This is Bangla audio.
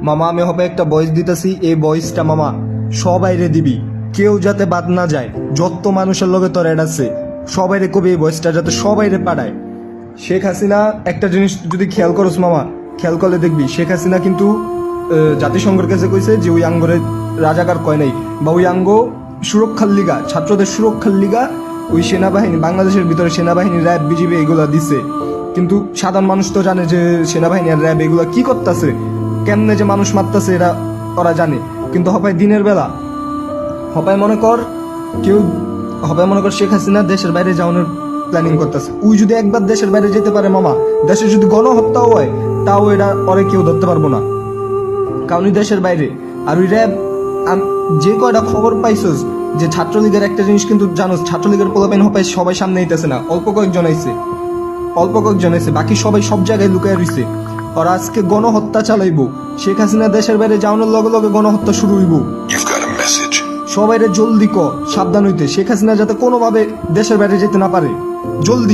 মামা আমি হবে একটা ভয়েস দিতেছি, এই ভয়েসটা মামা সবাইরে দিবি, কেউ যাতে বাদ না যায়। যত মানুষের লগে তোর অ্যাড আছে সবাইরে কবি এই ভয়েসটা যাতে সবাইরে পাঠায়। শেখ হাসিনা একটা জিনিস যদি খেয়াল করস মামা, খেয়াল করলে দেখবি শেখ হাসিনা কিন্তু জাতিসংঘের কাছে কইছে যে ওই আঙ্গরে রাজাকার কয় নাই, বা ওই আঙ্গ সুরক্ষার লিগা, ছাত্রদের সুরক্ষার লিগা ওই সেনাবাহিনী, বাংলাদেশের ভিতরে সেনাবাহিনী, র্যাব, বিজিবি এগুলা দিছে। কিন্তু সাধারণ মানুষ তো জানে যে সেনাবাহিনী আর র্যাব এগুলা কি করতেছে, কেমনে যে মানুষ মারতেছে এরা ওরা জানে। কিন্তু হপায় দিনের বেলা হপায় মনে কর শেখ হাসিনা দেশের বাইরে যাওয়ানোর প্ল্যানিং করতেছে। ওই যদি একবার দেশের বাইরে যেতে পারে মামা, দেশে যদি গণহত্যাও হয় তাও এটা ওরে কেউ ধরতে পারবো না, কারণ ওই দেশের বাইরে। আর ওই র্যাব যে কয়টা খবর পাইছস যে ছাত্রলীগের একটা জিনিস কিন্তু জানোস, ছাত্রলীগের পোলাপাইন হপায় সবাই সামনে আইতেছে না, অল্প কয়েকজন আইছে, বাকি সবাই সব জায়গায় লুকায় রইছে। আর আজকে গণহত্যা চালাইবো, শেখ হাসিনা দেশের বাইরে যাওয়ানোর লগে লগে গণহত্যা শুরু হইব। সবাইরে জলদি সাবধান হইতে, শেখ হাসিনা যাতে কোনোভাবে দেশের বাইরে যেতে না পারে, জলদি।